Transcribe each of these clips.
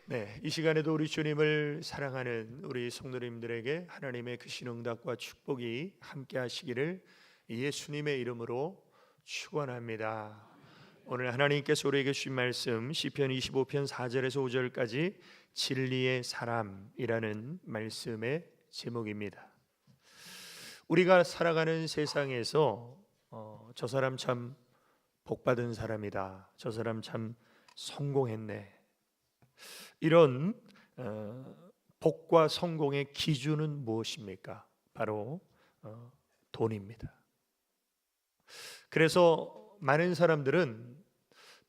네, 이 시간에도 우리 주님을 사랑하는 우리 성도님들에게 하나님의 그 신응답과 축복이 함께 하시기를 예수님의 이름으로 축원합니다. 오늘 하나님께서 우리에게 주신 말씀 시편 25편 4절에서 5절까지 진리의 사람이라는 말씀의 제목입니다. 우리가 살아가는 세상에서 저 사람 참 복받은 사람이다, 저 사람 참 성공했네, 이런 복과 성공의 기준은 무엇입니까? 바로 돈입니다. 그래서 많은 사람들은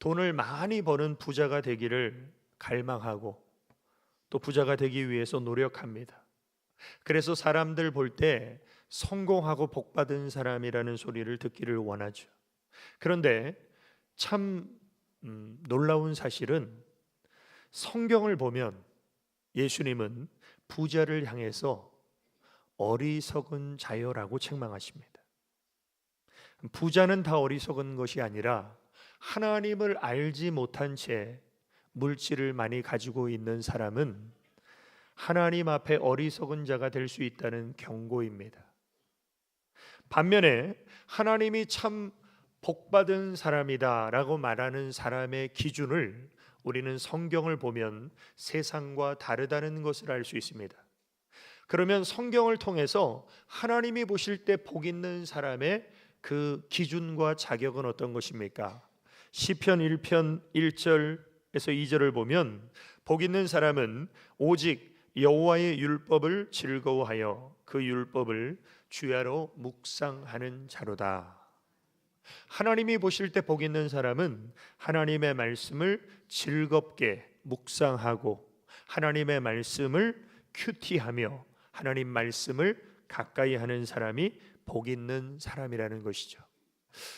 돈을 많이 버는 부자가 되기를 갈망하고 또 부자가 되기 위해서 노력합니다. 그래서 사람들 볼 때 성공하고 복받은 사람이라는 소리를 듣기를 원하죠. 그런데 참 놀라운 사실은 성경을 보면 예수님은 부자를 향해서 어리석은 자여라고 책망하십니다. 부자는 다 어리석은 것이 아니라 하나님을 알지 못한 채 물질을 많이 가지고 있는 사람은 하나님 앞에 어리석은 자가 될 수 있다는 경고입니다. 반면에 하나님이 참 복받은 사람이다 라고 말하는 사람의 기준을 우리는 성경을 보면 세상과 다르다는 것을 알 수 있습니다. 그러면 성경을 통해서 하나님이 보실 때 복 있는 사람의 그 기준과 자격은 어떤 것입니까? 시편 1편 1절에서 2절을 보면 복 있는 사람은 오직 여호와의 율법을 즐거워하여 그 율법을 주야로 묵상하는 자로다. 하나님이 보실 때 복 있는 사람은 하나님의 말씀을 즐겁게 묵상하고 하나님의 말씀을 큐티하며 하나님 말씀을 가까이 하는 사람이 복 있는 사람이라는 것이죠.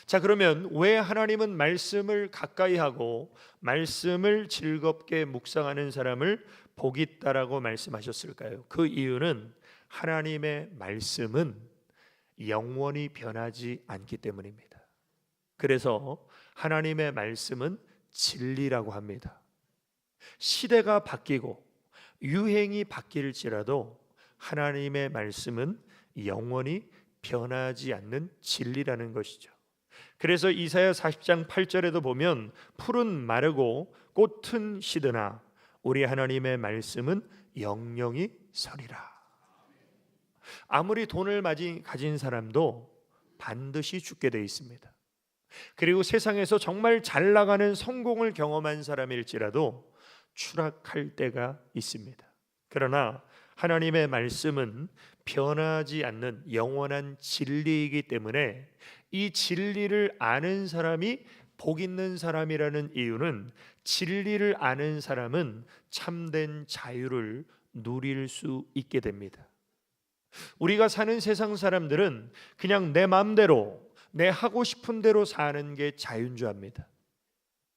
자, 그러면 왜 하나님은 말씀을 가까이 하고 말씀을 즐겁게 묵상하는 사람을 복 있다라고 말씀하셨을까요? 그 이유는 하나님의 말씀은 영원히 변하지 않기 때문입니다. 그래서 하나님의 말씀은 진리라고 합니다. 시대가 바뀌고 유행이 바뀔지라도 하나님의 말씀은 영원히 변하지 않는 진리라는 것이죠. 그래서 이사야 40장 8절에도 보면 풀은 마르고 꽃은 시드나 우리 하나님의 말씀은 영영이 서리라. 아무리 돈을 많이 가진 사람도 반드시 죽게 돼 있습니다. 그리고 세상에서 정말 잘 나가는 성공을 경험한 사람일지라도 추락할 때가 있습니다. 그러나 하나님의 말씀은 변하지 않는 영원한 진리이기 때문에 이 진리를 아는 사람이 복 있는 사람이라는 이유는 진리를 아는 사람은 참된 자유를 누릴 수 있게 됩니다. 우리가 사는 세상 사람들은 그냥 내 마음대로 내 하고 싶은 대로 사는 게 자유인 줄 압니다.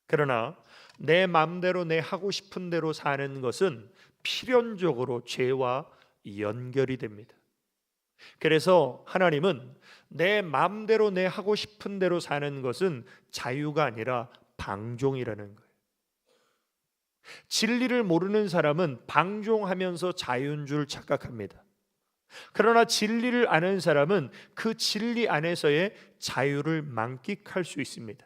그러나 내 마음대로 내 하고 싶은 대로 사는 것은 필연적으로 죄와 연결이 됩니다. 그래서 하나님은 내 마음대로 내 하고 싶은 대로 사는 것은 자유가 아니라 방종이라는 거예요. 진리를 모르는 사람은 방종하면서 자유인 줄 착각합니다. 그러나 진리를 아는 사람은 그 진리 안에서의 자유를 만끽할 수 있습니다.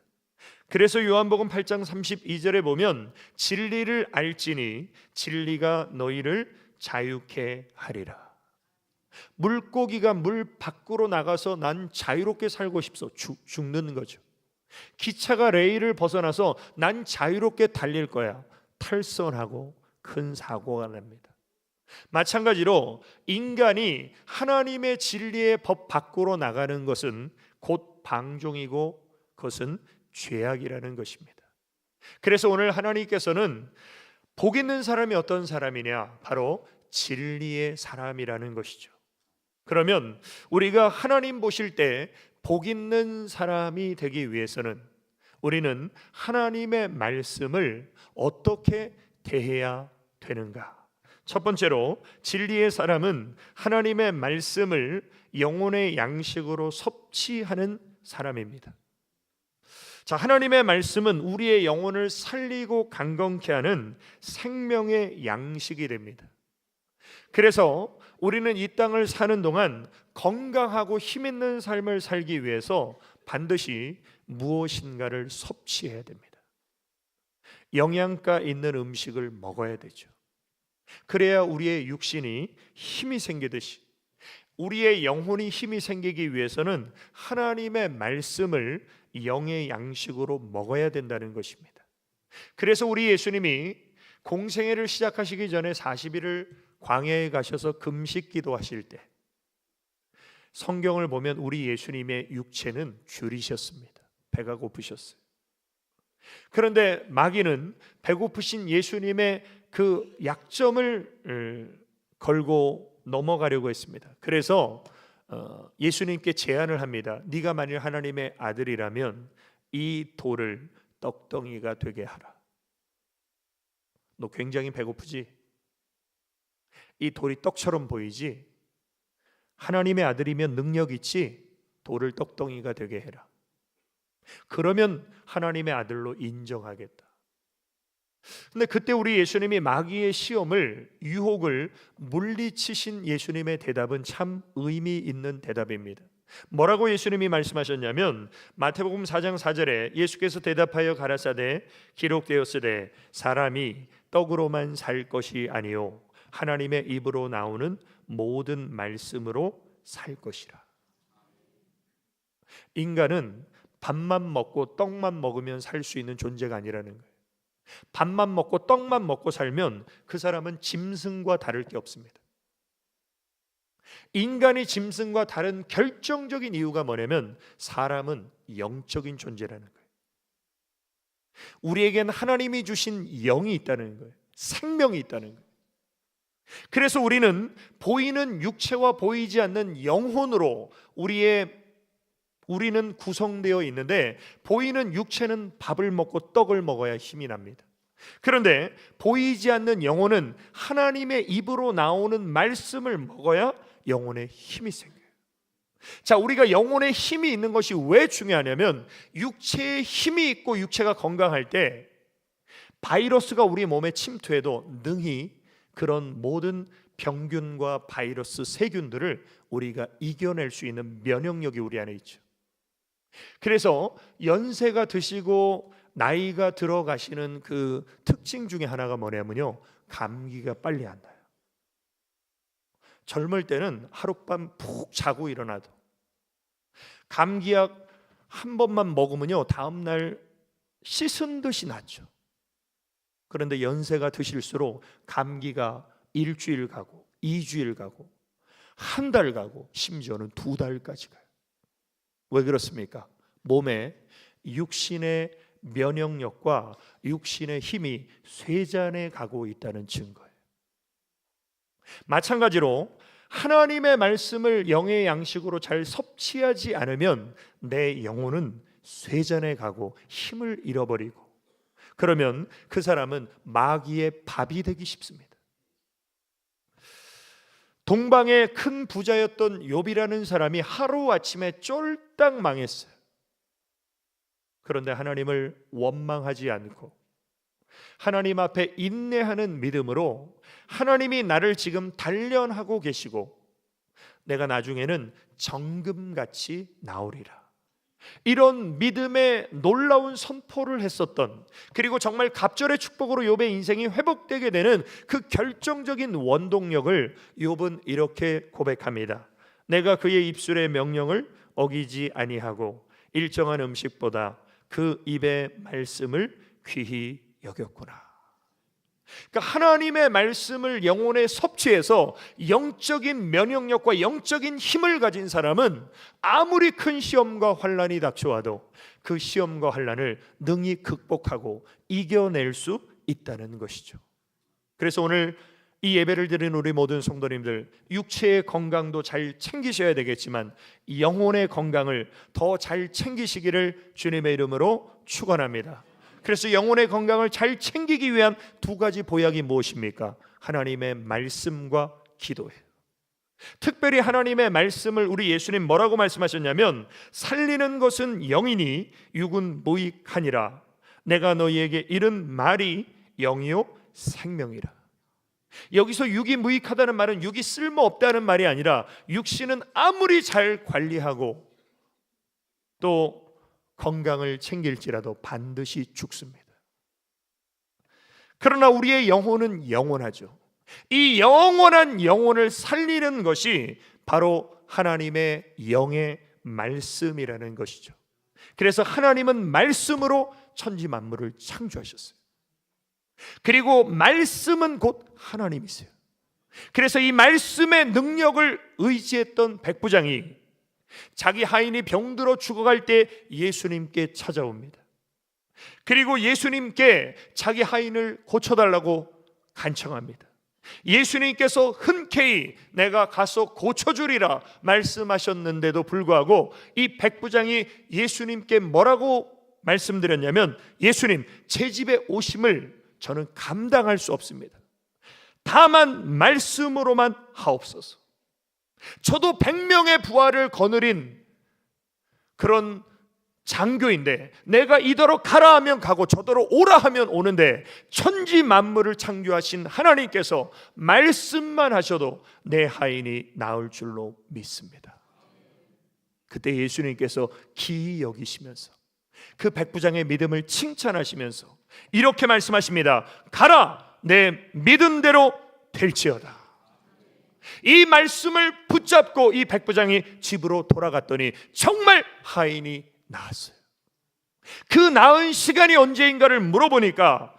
그래서 요한복음 8장 32절에 보면 진리를 알지니 진리가 너희를 자유케 하리라. 물고기가 물 밖으로 나가서 난 자유롭게 살고 싶어 죽는 거죠. 기차가 레일을 벗어나서 난 자유롭게 달릴 거야. 탈선하고 큰 사고가 납니다. 마찬가지로 인간이 하나님의 진리의 법 밖으로 나가는 것은 곧 방종이고 그것은 죄악이라는 것입니다. 그래서 오늘 하나님께서는 복 있는 사람이 어떤 사람이냐? 바로 진리의 사람이라는 것이죠. 그러면 우리가 하나님 보실 때 복 있는 사람이 되기 위해서는 우리는 하나님의 말씀을 어떻게 대해야 되는가? 첫 번째로 진리의 사람은 하나님의 말씀을 영혼의 양식으로 섭취하는 사람입니다. 자, 하나님의 말씀은 우리의 영혼을 살리고 강건케 하는 생명의 양식이 됩니다. 그래서 우리는 이 땅을 사는 동안 건강하고 힘 있는 삶을 살기 위해서 반드시 무엇인가를 섭취해야 됩니다. 영양가 있는 음식을 먹어야 되죠. 그래야 우리의 육신이 힘이 생기듯이 우리의 영혼이 힘이 생기기 위해서는 하나님의 말씀을 영의 양식으로 먹어야 된다는 것입니다. 그래서 우리 예수님이 공생애를 시작하시기 전에 40일을 광야에 가셔서 금식 기도하실 때 성경을 보면 우리 예수님의 육체는 줄이셨습니다. 배가 고프셨어요. 그런데 마귀는 배고프신 예수님의 그 약점을 걸고 넘어가려고 했습니다. 그래서 예수님께 제안을 합니다. 네가 만일 하나님의 아들이라면 이 돌을 떡덩이가 되게 하라. 너 굉장히 배고프지? 이 돌이 떡처럼 보이지? 하나님의 아들이면 능력 있지? 돌을 떡덩이가 되게 해라. 그러면 하나님의 아들로 인정하겠다. 근데 그때 우리 예수님이 마귀의 시험을, 유혹을 물리치신 예수님의 대답은 참 의미 있는 대답입니다. 뭐라고 예수님이 말씀하셨냐면 마태복음 4장 4절에 예수께서 대답하여 가라사대 기록되었으되 사람이 떡으로만 살 것이 아니요 하나님의 입으로 나오는 모든 말씀으로 살 것이라. 인간은 밥만 먹고 떡만 먹으면 살 수 있는 존재가 아니라는 거예요. 밥만 먹고 떡만 먹고 살면 그 사람은 짐승과 다를 게 없습니다. 인간이 짐승과 다른 결정적인 이유가 뭐냐면 사람은 영적인 존재라는 거예요. 우리에겐 하나님이 주신 영이 있다는 거예요. 생명이 있다는 거예요. 그래서 우리는 보이는 육체와 보이지 않는 영혼으로 우리는 구성되어 있는데 보이는 육체는 밥을 먹고 떡을 먹어야 힘이 납니다. 그런데 보이지 않는 영혼은 하나님의 입으로 나오는 말씀을 먹어야 영혼에 힘이 생겨요. 자, 우리가 영혼에 힘이 있는 것이 왜 중요하냐면 육체에 힘이 있고 육체가 건강할 때 바이러스가 우리 몸에 침투해도 능히 그런 모든 병균과 바이러스, 세균들을 우리가 이겨낼 수 있는 면역력이 우리 안에 있죠. 그래서 연세가 드시고 나이가 들어가시는 그 특징 중에 하나가 뭐냐면요, 감기가 빨리 안 나요. 젊을 때는 하룻밤 푹 자고 일어나도 감기약 한 번만 먹으면요 다음날 씻은 듯이 낫죠. 그런데 연세가 드실수록 감기가 일주일 가고 2주일 가고 한 달 가고 심지어는 2달까지 가요. 왜 그렇습니까? 몸에 육신의 면역력과 육신의 힘이 쇠잔해 가고 있다는 증거예요. 마찬가지로 하나님의 말씀을 영의 양식으로 잘 섭취하지 않으면 내 영혼은 쇠잔해 가고 힘을 잃어버리고 그러면 그 사람은 마귀의 밥이 되기 쉽습니다. 동방의 큰 부자였던 욥이라는 사람이 하루아침에 쫄딱 망했어요. 그런데 하나님을 원망하지 않고 하나님 앞에 인내하는 믿음으로 하나님이 나를 지금 단련하고 계시고 내가 나중에는 정금같이 나오리라, 이런 믿음의 놀라운 선포를 했었던, 그리고 정말 갑절의 축복으로 욥의 인생이 회복되게 되는 그 결정적인 원동력을 욥은 이렇게 고백합니다. 내가 그의 입술의 명령을 어기지 아니하고 일정한 음식보다 그 입의 말씀을 귀히 여겼구나. 그러니까 하나님의 말씀을 영혼에 섭취해서 영적인 면역력과 영적인 힘을 가진 사람은 아무리 큰 시험과 환난이 닥쳐와도 그 시험과 환난을 능히 극복하고 이겨낼 수 있다는 것이죠. 그래서 오늘 이 예배를 드리는 우리 모든 성도님들, 육체의 건강도 잘 챙기셔야 되겠지만 영혼의 건강을 더 잘 챙기시기를 주님의 이름으로 축원합니다. 그래서 영혼의 건강을 잘 챙기기 위한 두 가지 보약이 무엇입니까? 하나님의 말씀과 기도예요. 특별히 하나님의 말씀을 우리 예수님 뭐라고 말씀하셨냐면, 살리는 것은 영이니 육은 무익하니라. 내가 너희에게 이른 말이 영이요 생명이라. 여기서 육이 무익하다는 말은 육이 쓸모없다는 말이 아니라, 육신은 아무리 잘 관리하고 또 건강을 챙길지라도 반드시 죽습니다. 그러나 우리의 영혼은 영원하죠. 이 영원한 영혼을 살리는 것이 바로 하나님의 영의 말씀이라는 것이죠. 그래서 하나님은 말씀으로 천지 만물을 창조하셨어요. 그리고 말씀은 곧 하나님이세요. 그래서 이 말씀의 능력을 의지했던 백부장이 자기 하인이 병들어 죽어갈 때 예수님께 찾아옵니다. 그리고 예수님께 자기 하인을 고쳐달라고 간청합니다. 예수님께서 흔쾌히 내가 가서 고쳐주리라 말씀하셨는데도 불구하고 이 백부장이 예수님께 뭐라고 말씀드렸냐면, 예수님, 제 집에 오심을 저는 감당할 수 없습니다. 다만 말씀으로만 하옵소서. 저도 100명의 부하를 거느린 그런 장교인데, 내가 이더러 가라 하면 가고 저더러 오라 하면 오는데, 천지 만물을 창조하신 하나님께서 말씀만 하셔도 내 하인이 나을 줄로 믿습니다. 그때 예수님께서 기이 여기시면서 그 백부장의 믿음을 칭찬하시면서 이렇게 말씀하십니다. 가라, 내 믿은 대로 될지어다. 이 말씀을 붙잡고 이 백부장이 집으로 돌아갔더니 정말 하인이 나았어요. 그 나은 시간이 언제인가를 물어보니까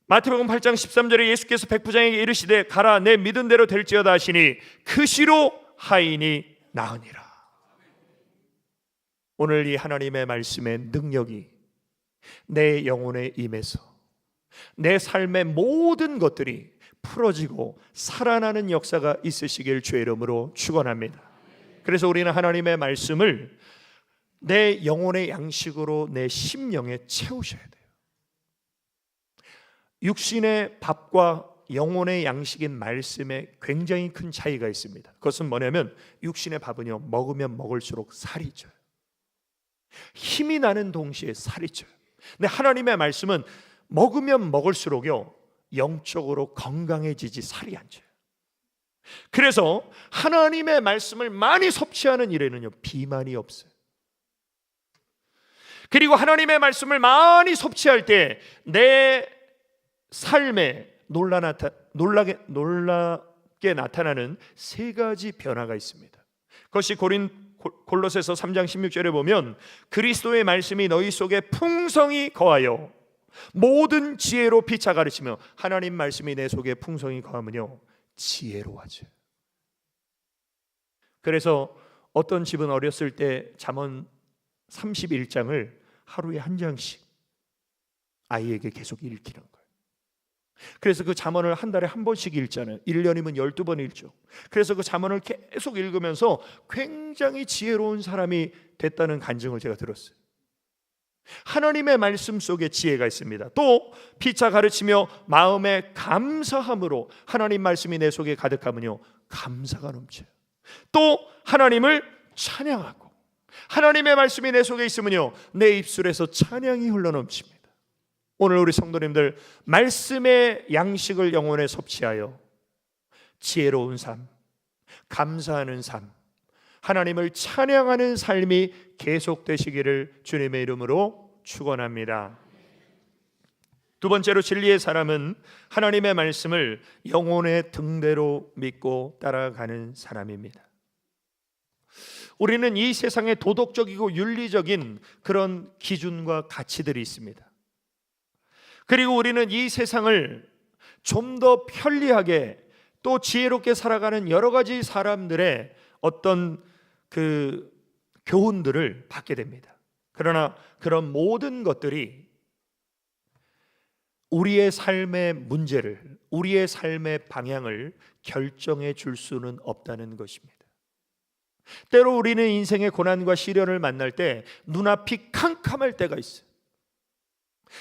마태복음 8장 13절에 예수께서 백부장에게 이르시되 가라, 내 믿은 대로 될지어다 하시니 그 시로 하인이 나으니라. 오늘 이 하나님의 말씀의 능력이 내 영혼에 임해서 내 삶의 모든 것들이 풀어지고 살아나는 역사가 있으시길 주의 이름으로 축원합니다. 그래서 우리는 하나님의 말씀을 내 영혼의 양식으로 내 심령에 채우셔야 돼요. 육신의 밥과 영혼의 양식인 말씀에 굉장히 큰 차이가 있습니다. 그것은 뭐냐면, 육신의 밥은요, 먹으면 먹을수록 살이 쪄요. 힘이 나는 동시에 살이 쪄요. 근데 하나님의 말씀은 먹으면 먹을수록요, 영적으로 건강해지지 살이 안 쪄요. 그래서 하나님의 말씀을 많이 섭취하는 일에는요, 비만이 없어요. 그리고 하나님의 말씀을 많이 섭취할 때 내 삶에 놀랍게 나타나는 세 가지 변화가 있습니다. 그것이 골로새서 3장 16절에 보면, 그리스도의 말씀이 너희 속에 풍성히 거하여 모든 지혜로 피차 가르치며, 하나님 말씀이 내 속에 풍성히 거하면요, 지혜로워져요. 그래서 어떤 집은 어렸을 때 잠언 31장을 하루에 한 장씩 아이에게 계속 읽히는 거예요. 그래서 그 잠언을 한 달에 한 번씩 읽잖아요. 1년이면 12번 읽죠. 그래서 그 잠언을 계속 읽으면서 굉장히 지혜로운 사람이 됐다는 간증을 제가 들었어요. 하나님의 말씀 속에 지혜가 있습니다. 또 피차 가르치며 마음에 감사함으로, 하나님 말씀이 내 속에 가득하면요, 감사가 넘쳐요. 또 하나님을 찬양하고, 하나님의 말씀이 내 속에 있으면요, 내 입술에서 찬양이 흘러넘칩니다. 오늘 우리 성도님들, 말씀의 양식을 영혼에 섭취하여 지혜로운 삶, 감사하는 삶, 하나님을 찬양하는 삶이 계속되시기를 주님의 이름으로 축원합니다. 두 번째로, 진리의 사람은 하나님의 말씀을 영혼의 등대로 믿고 따라가는 사람입니다. 우리는 이 세상에 도덕적이고 윤리적인 그런 기준과 가치들이 있습니다. 그리고 우리는 이 세상을 좀 더 편리하게 또 지혜롭게 살아가는 여러 가지 사람들의 어떤 그 교훈들을 받게 됩니다. 그러나 그런 모든 것들이 우리의 삶의 문제를, 우리의 삶의 방향을 결정해 줄 수는 없다는 것입니다. 때로 우리는 인생의 고난과 시련을 만날 때 눈앞이 캄캄할 때가 있어요.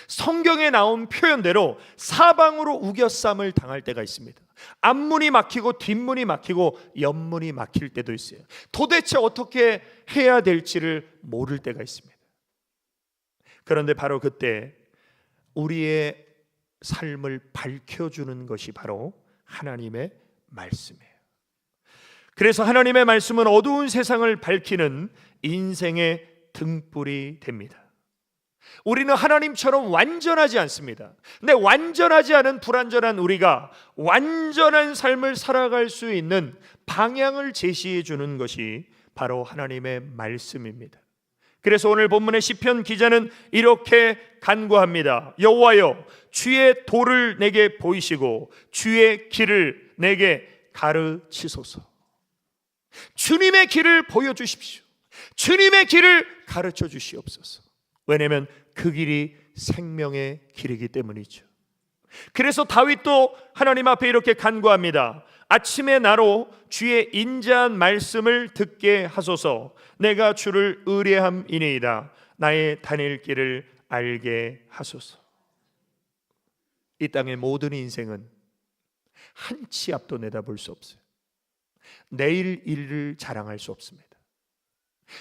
성경에 나온 표현대로 사방으로 우겨쌈을 당할 때가 있습니다. 앞문이 막히고 뒷문이 막히고 옆문이 막힐 때도 있어요. 도대체 어떻게 해야 될지를 모를 때가 있습니다. 그런데 바로 그때 우리의 삶을 밝혀주는 것이 바로 하나님의 말씀이에요. 그래서 하나님의 말씀은 어두운 세상을 밝히는 인생의 등불이 됩니다. 우리는 하나님처럼 완전하지 않습니다. 근데 완전하지 않은 불완전한 우리가 완전한 삶을 살아갈 수 있는 방향을 제시해 주는 것이 바로 하나님의 말씀입니다. 그래서 오늘 본문의 시편 기자는 이렇게 간구합니다. 여호와여, 주의 도를 내게 보이시고 주의 길을 내게 가르치소서. 주님의 길을 보여주십시오. 주님의 길을 가르쳐 주시옵소서. 왜냐하면 그 길이 생명의 길이기 때문이죠. 그래서 다윗도 하나님 앞에 이렇게 간구합니다. 아침에 나로 주의 인자한 말씀을 듣게 하소서. 내가 주를 의뢰함이니이다. 나의 다닐 길을 알게 하소서. 이 땅의 모든 인생은 한 치 앞도 내다볼 수 없어요. 내일 일을 자랑할 수 없습니다.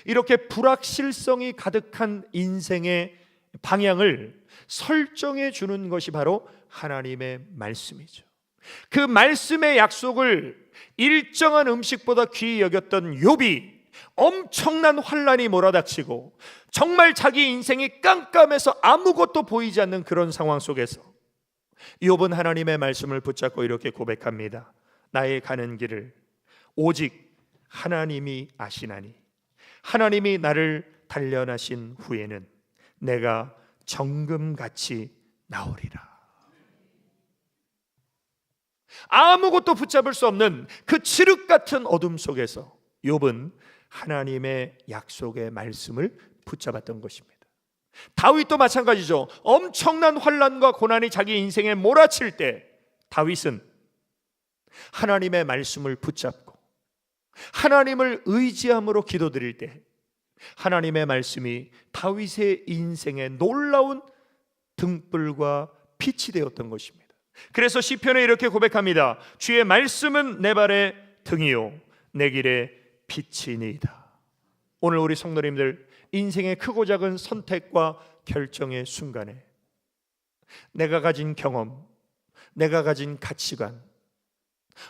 이렇게 불확실성이 가득한 인생의 방향을 설정해 주는 것이 바로 하나님의 말씀이죠. 그 말씀의 약속을 일정한 음식보다 귀히 여겼던 욥이 엄청난 환란이 몰아닥치고 정말 자기 인생이 깜깜해서 아무것도 보이지 않는 그런 상황 속에서 욥은 하나님의 말씀을 붙잡고 이렇게 고백합니다. 나의 가는 길을 오직 하나님이 아시나니 하나님이 나를 단련하신 후에는 내가 정금같이 나오리라. 아무것도 붙잡을 수 없는 그 칠흑 같은 어둠 속에서 욥은 하나님의 약속의 말씀을 붙잡았던 것입니다. 다윗도 마찬가지죠. 엄청난 환난과 고난이 자기 인생에 몰아칠 때 다윗은 하나님의 말씀을 붙잡고 하나님을 의지함으로 기도드릴 때 하나님의 말씀이 다윗의 인생에 놀라운 등불과 빛이 되었던 것입니다. 그래서 시편에 이렇게 고백합니다. 주의 말씀은 내 발의 등이요 내 길의 빛이니이다. 오늘 우리 성도님들 인생의 크고 작은 선택과 결정의 순간에 내가 가진 경험, 내가 가진 가치관,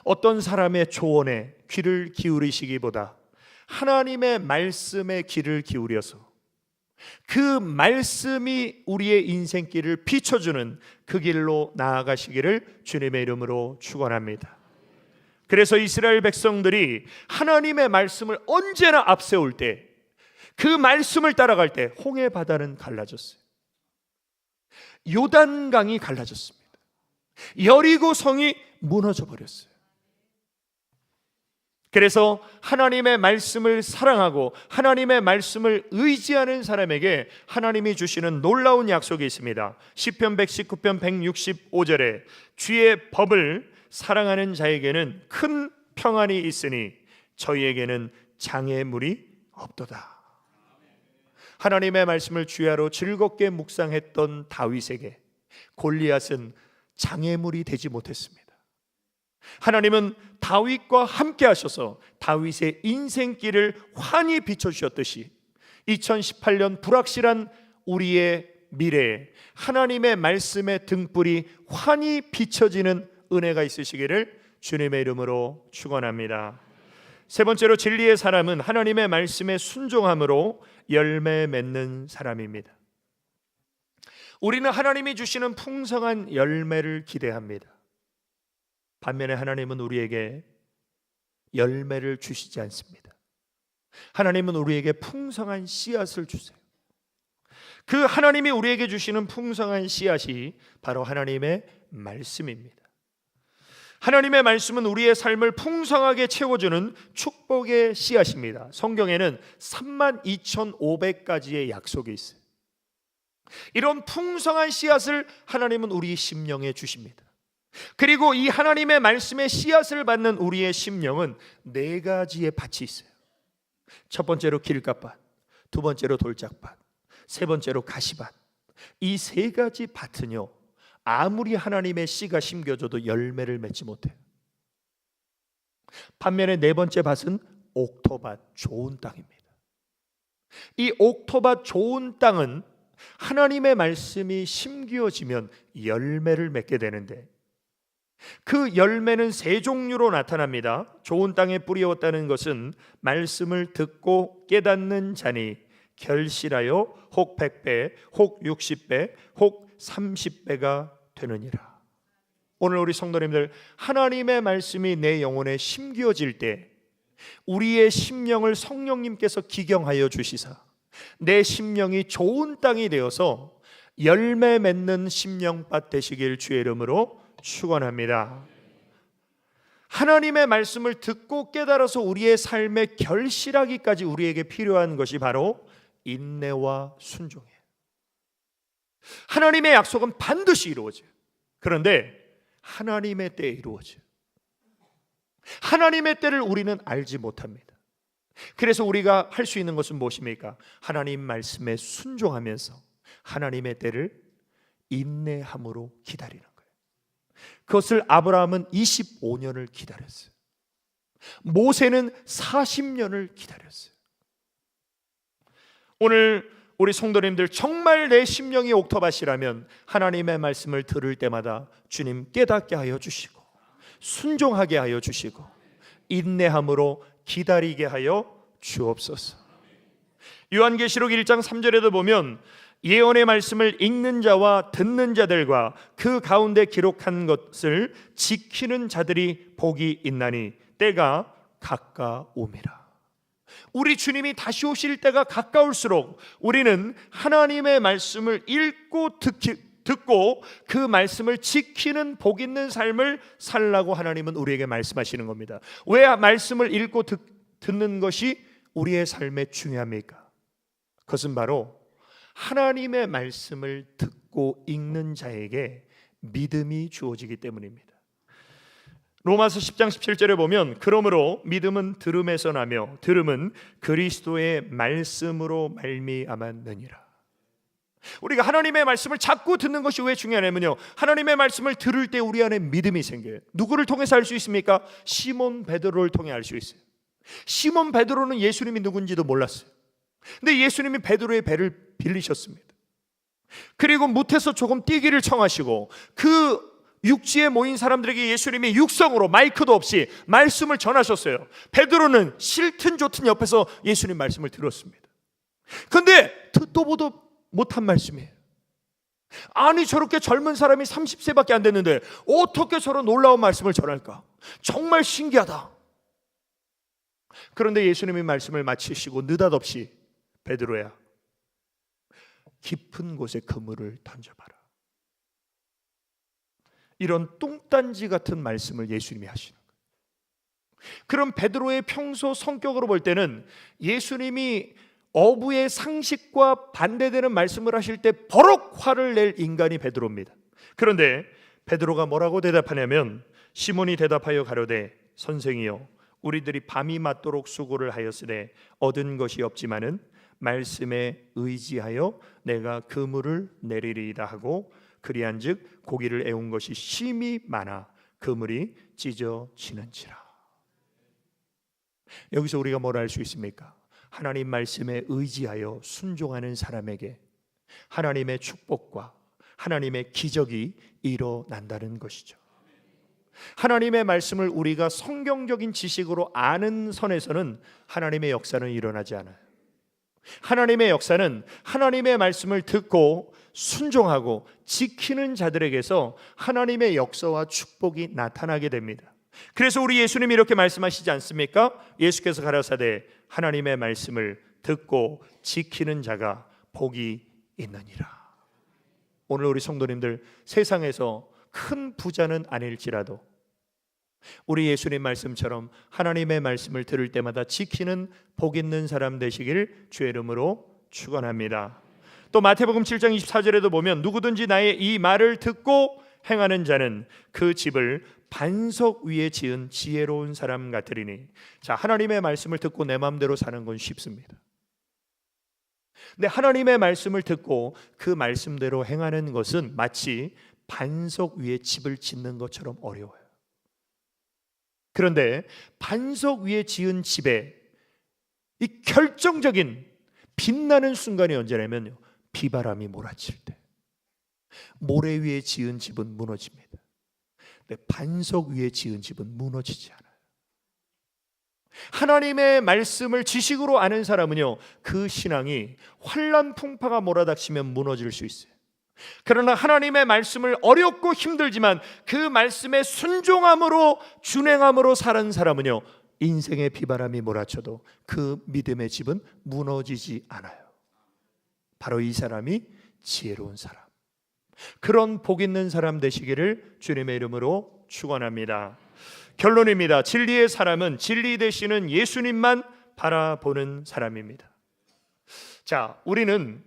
어떤 사람의 조언에 귀를 기울이시기보다 하나님의 말씀에 귀를 기울여서 그 말씀이 우리의 인생길을 비춰주는 그 길로 나아가시기를 주님의 이름으로 축원합니다. 그래서 이스라엘 백성들이 하나님의 말씀을 언제나 앞세울 때 그 말씀을 따라갈 때 홍해 바다는 갈라졌어요. 요단강이 갈라졌습니다. 여리고 성이 무너져 버렸어요. 그래서 하나님의 말씀을 사랑하고 하나님의 말씀을 의지하는 사람에게 하나님이 주시는 놀라운 약속이 있습니다. 시편 119편 165절에 주의 법을 사랑하는 자에게는 큰 평안이 있으니 저희에게는 장애물이 없도다. 하나님의 말씀을 주야로 즐겁게 묵상했던 다윗에게 골리앗은 장애물이 되지 못했습니다. 하나님은 다윗과 함께 하셔서 다윗의 인생길을 환히 비춰주셨듯이 2018년 불확실한 우리의 미래에 하나님의 말씀의 등불이 환히 비춰지는 은혜가 있으시기를 주님의 이름으로 축원합니다. 세 번째로 진리의 사람은 하나님의 말씀에 순종함으로 열매 맺는 사람입니다. 우리는 하나님이 주시는 풍성한 열매를 기대합니다. 반면에 하나님은 우리에게 열매를 주시지 않습니다. 하나님은 우리에게 풍성한 씨앗을 주세요. 그 하나님이 우리에게 주시는 풍성한 씨앗이 바로 하나님의 말씀입니다. 하나님의 말씀은 우리의 삶을 풍성하게 채워주는 축복의 씨앗입니다. 성경에는 32,500가지의 약속이 있어요. 이런 풍성한 씨앗을 하나님은 우리 심령에 주십니다. 그리고 이 하나님의 말씀의 씨앗을 받는 우리의 심령은 4가지의 밭이 있어요. 첫 번째로 길가밭, 두 번째로 돌짝밭, 세 번째로 가시밭, 이 세 가지 밭은요, 아무리 하나님의 씨가 심겨져도 열매를 맺지 못해요. 반면에 네 번째 밭은 옥토밭, 좋은 땅입니다. 이 옥토밭 좋은 땅은 하나님의 말씀이 심겨지면 열매를 맺게 되는데, 그 열매는 세 종류로 나타납니다. 좋은 땅에 뿌리었다는 것은 말씀을 듣고 깨닫는 자니 결실하여 혹 100배, 혹 60배, 혹 30배가 되느니라. 오늘 우리 성도님들, 하나님의 말씀이 내 영혼에 심겨질 때 우리의 심령을 성령님께서 기경하여 주시사 내 심령이 좋은 땅이 되어서 열매 맺는 심령밭 되시길 주의 이름으로 축원합니다. 하나님의 말씀을 듣고 깨달아서 우리의 삶에 결실하기까지 우리에게 필요한 것이 바로 인내와 순종이에요. 하나님의 약속은 반드시 이루어져요. 그런데 하나님의 때에 이루어져요. 하나님의 때를 우리는 알지 못합니다. 그래서 우리가 할 수 있는 것은 무엇입니까? 하나님 말씀에 순종하면서 하나님의 때를 인내함으로 기다리는 거예요. 그것을 아브라함은 25년을 기다렸어요. 모세는 40년을 기다렸어요. 오늘 우리 성도님들, 정말 내 심령이 옥토밭이라면 하나님의 말씀을 들을 때마다 주님 깨닫게 하여 주시고 순종하게 하여 주시고 인내함으로 기다리게 하여 주옵소서. 요한계시록 1장 3절에도 보면 예언의 말씀을 읽는 자와 듣는 자들과 그 가운데 기록한 것을 지키는 자들이 복이 있나니 때가 가까움이라. 우리 주님이 다시 오실 때가 가까울수록 우리는 하나님의 말씀을 읽고 듣고 그 말씀을 지키는 복 있는 삶을 살라고 하나님은 우리에게 말씀하시는 겁니다. 왜 말씀을 읽고 듣는 것이 우리의 삶에 중요합니까? 그것은 바로 하나님의 말씀을 듣고 읽는 자에게 믿음이 주어지기 때문입니다. 로마서 10장 17절에 보면 그러므로 믿음은 들음에서 나며 들음은 그리스도의 말씀으로 말미암았느니라. 우리가 하나님의 말씀을 자꾸 듣는 것이 왜 중요하냐면요, 하나님의 말씀을 들을 때 우리 안에 믿음이 생겨요. 누구를 통해서 알 수 있습니까? 시몬 베드로를 통해 알 수 있어요. 시몬 베드로는 예수님이 누군지도 몰랐어요. 근데 예수님이 베드로의 배를 빌리셨습니다. 그리고 못해서 조금 뛰기를 청하시고 그 육지에 모인 사람들에게 예수님이 육성으로 마이크도 없이 말씀을 전하셨어요. 베드로는 싫든 좋든 옆에서 예수님 말씀을 들었습니다. 그런데 듣도 보도 못한 말씀이에요. 아니, 저렇게 젊은 사람이 30세밖에 안 됐는데 어떻게 저런 놀라운 말씀을 전할까? 정말 신기하다. 그런데 예수님이 말씀을 마치시고 느닷없이 베드로야, 깊은 곳에 그물을 던져봐라. 이런 뚱딴지 같은 말씀을 예수님이 하시는 거예요. 그럼 베드로의 평소 성격으로 볼 때는 예수님이 어부의 상식과 반대되는 말씀을 하실 때 버럭 화를 낼 인간이 베드로입니다. 그런데 베드로가 뭐라고 대답하냐면 시몬이 대답하여 가로되 선생이여 우리들이 밤이 맞도록 수고를 하였으되 얻은 것이 없지만은 말씀에 의지하여 내가 그물을 내리리이다 하고 그리한즉 고기를 애운 것이 심히 많아 그물이 찢어지는지라. 여기서 우리가 뭘 알 수 있습니까? 하나님 말씀에 의지하여 순종하는 사람에게 하나님의 축복과 하나님의 기적이 일어난다는 것이죠. 하나님의 말씀을 우리가 성경적인 지식으로 아는 선에서는 하나님의 역사는 일어나지 않아요. 하나님의 역사는 하나님의 말씀을 듣고 순종하고 지키는 자들에게서 하나님의 역사와 축복이 나타나게 됩니다. 그래서 우리 예수님이 이렇게 말씀하시지 않습니까? 예수께서 가라사대 하나님의 말씀을 듣고 지키는 자가 복이 있느니라. 오늘 우리 성도님들, 세상에서 큰 부자는 아닐지라도 우리 예수님 말씀처럼 하나님의 말씀을 들을 때마다 지키는 복 있는 사람 되시길 주의 이름으로 축원합니다. 또 마태복음 7장 24절에도 보면 누구든지 나의 이 말을 듣고 행하는 자는 그 집을 반석 위에 지은 지혜로운 사람 같으리니. 자, 하나님의 말씀을 듣고 내 마음대로 사는 건 쉽습니다. 근데 하나님의 말씀을 듣고 그 말씀대로 행하는 것은 마치 반석 위에 집을 짓는 것처럼 어려워요. 그런데 반석 위에 지은 집에 이 결정적인 빛나는 순간이 언제냐면요, 비바람이 몰아칠 때. 모래 위에 지은 집은 무너집니다. 근데 반석 위에 지은 집은 무너지지 않아요. 하나님의 말씀을 지식으로 아는 사람은요, 그 신앙이 환난 풍파가 몰아닥치면 무너질 수 있어요. 그러나 하나님의 말씀을 어렵고 힘들지만 그 말씀에 순종함으로 준행함으로 사는 사람은요, 인생의 비바람이 몰아쳐도 그 믿음의 집은 무너지지 않아요. 바로 이 사람이 지혜로운 사람, 그런 복 있는 사람 되시기를 주님의 이름으로 축원합니다. 결론입니다. 진리의 사람은 진리 되시는 예수님만 바라보는 사람입니다. 자, 우리는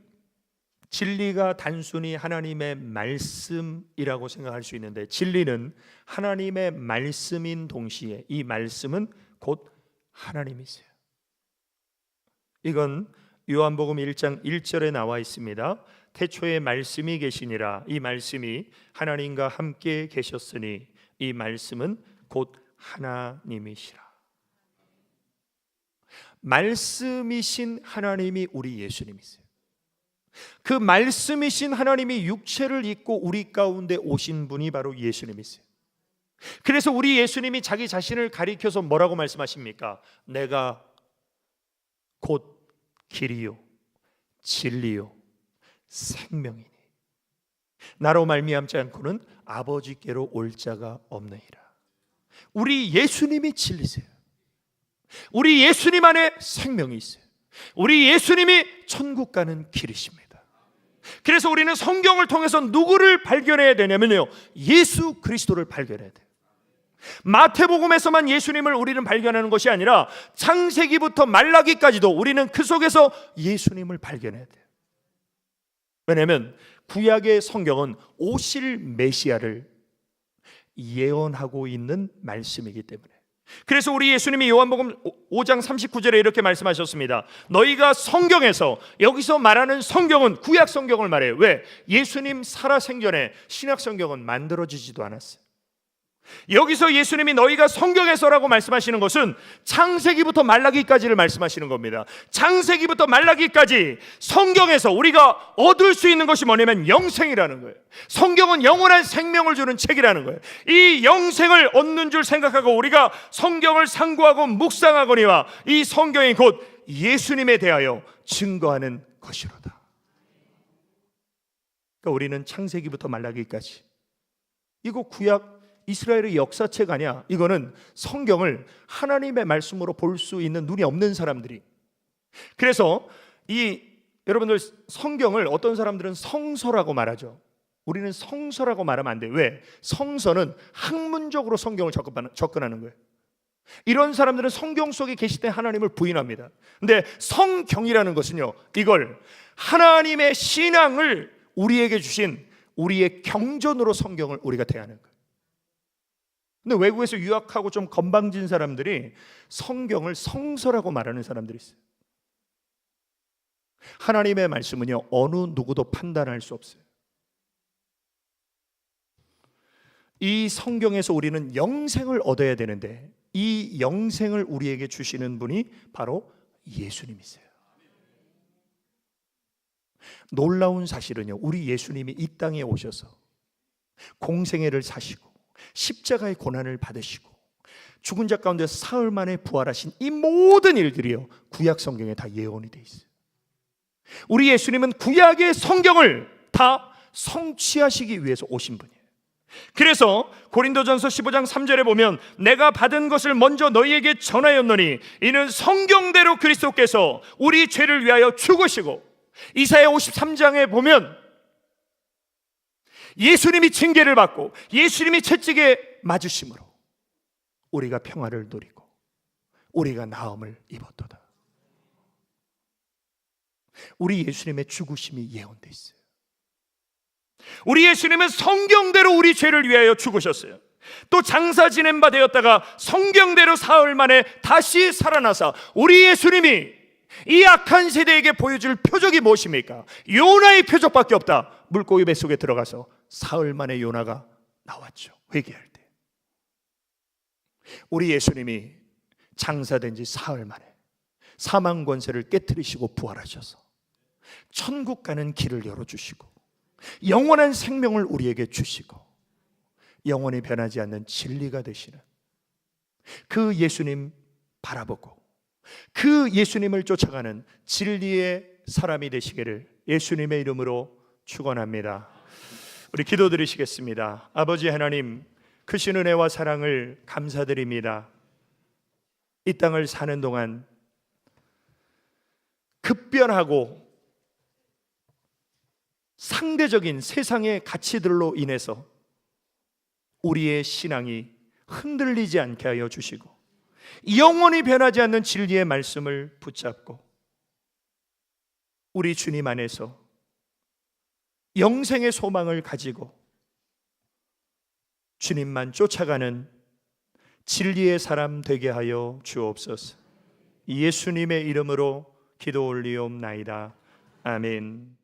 진리가 단순히 하나님의 말씀이라고 생각할 수 있는데, 진리는 하나님의 말씀인 동시에 이 말씀은 곧 하나님이세요. 이건 요한복음 1장 1절에 나와 있습니다. 태초에 말씀이 계시니라. 이 말씀이 하나님과 함께 계셨으니 이 말씀은 곧 하나님이시라. 말씀이신 하나님이 우리 예수님이세요. 그 말씀이신 하나님이 육체를 입고 우리 가운데 오신 분이 바로 예수님이세요. 그래서 우리 예수님이 자기 자신을 가리켜서 뭐라고 말씀하십니까? 내가 곧 길이요 진리요 생명이니 나로 말미암지 않고는 아버지께로 올 자가 없느니라. 우리 예수님이 진리세요. 우리 예수님 안에 생명이 있어요. 우리 예수님이 천국 가는 길이십니다. 그래서 우리는 성경을 통해서 누구를 발견해야 되냐면요, 예수 그리스도를 발견해야 돼요. 마태복음에서만 예수님을 우리는 발견하는 것이 아니라 창세기부터 말라기까지도 우리는 그 속에서 예수님을 발견해야 돼요. 왜냐하면 구약의 성경은 오실 메시아를 예언하고 있는 말씀이기 때문에. 그래서 우리 예수님이 요한복음 5장 39절에 이렇게 말씀하셨습니다. 너희가 성경에서, 여기서 말하는 성경은 구약 성경을 말해요. 왜? 예수님 살아생전에 신약 성경은 만들어지지도 않았어요. 여기서 예수님이 너희가 성경에서라고 말씀하시는 것은 창세기부터 말라기까지를 말씀하시는 겁니다. 창세기부터 말라기까지 성경에서 우리가 얻을 수 있는 것이 뭐냐면 영생이라는 거예요. 성경은 영원한 생명을 주는 책이라는 거예요. 이 영생을 얻는 줄 생각하고 우리가 성경을 상고하고 묵상하거니와 이 성경이 곧 예수님에 대하여 증거하는 것이로다. 그러니까 우리는 창세기부터 말라기까지, 이거 구약 이스라엘의 역사책 아니야. 이거는 성경을 하나님의 말씀으로 볼 수 있는 눈이 없는 사람들이. 그래서 여러분들 성경을 어떤 사람들은 성서라고 말하죠. 우리는 성서라고 말하면 안 돼요. 왜? 성서는 학문적으로 성경을 접근하는 거예요. 이런 사람들은 성경 속에 계실 하나님을 부인합니다. 근데 성경이라는 것은요, 이걸 하나님의 신앙을 우리에게 주신 우리의 경전으로 성경을 우리가 대하는 거예요. 근데 외국에서 유학하고 좀 건방진 사람들이 성경을 성서라고 말하는 사람들이 있어요. 하나님의 말씀은요, 어느 누구도 판단할 수 없어요. 이 성경에서 우리는 영생을 얻어야 되는데 이 영생을 우리에게 주시는 분이 바로 예수님이세요. 놀라운 사실은요, 우리 예수님이 이 땅에 오셔서 공생애를 사시고 십자가의 고난을 받으시고 죽은 자 가운데 사흘 만에 부활하신 이 모든 일들이요, 구약 성경에 다 예언이 돼 있어요. 우리 예수님은 구약의 성경을 다 성취하시기 위해서 오신 분이에요. 그래서 고린도전서 15장 3절에 보면 내가 받은 것을 먼저 너희에게 전하였노니 이는 성경대로 그리스도께서 우리 죄를 위하여 죽으시고, 이사야 53장에 보면 예수님이 징계를 받고 예수님이 채찍에 맞으심으로 우리가 평화를 누리고 우리가 나음을 입었도다. 우리 예수님의 죽으심이 예언되어 있어요. 우리 예수님은 성경대로 우리 죄를 위하여 죽으셨어요. 또 장사 지낸 바 되었다가 성경대로 사흘 만에 다시 살아나사 우리 예수님이 이 악한 세대에게 보여줄 표적이 무엇입니까? 요나의 표적밖에 없다. 물고기 뱃속에 들어가서 사흘 만에 요나가 나왔죠. 회개할 때. 우리 예수님이 장사된 지 사흘 만에 사망 권세를 깨뜨리시고 부활하셔서 천국 가는 길을 열어주시고 영원한 생명을 우리에게 주시고 영원히 변하지 않는 진리가 되시는 그 예수님 바라보고 그 예수님을 쫓아가는 진리의 사람이 되시기를 예수님의 이름으로 축원합니다. 우리 기도드리시겠습니다. 아버지 하나님, 크신 은혜와 사랑을 감사드립니다. 이 땅을 사는 동안 급변하고 상대적인 세상의 가치들로 인해서 우리의 신앙이 흔들리지 않게 하여 주시고 영원히 변하지 않는 진리의 말씀을 붙잡고 우리 주님 안에서 영생의 소망을 가지고 주님만 쫓아가는 진리의 사람 되게 하여 주옵소서. 예수님의 이름으로 기도 올리옵나이다. 아멘.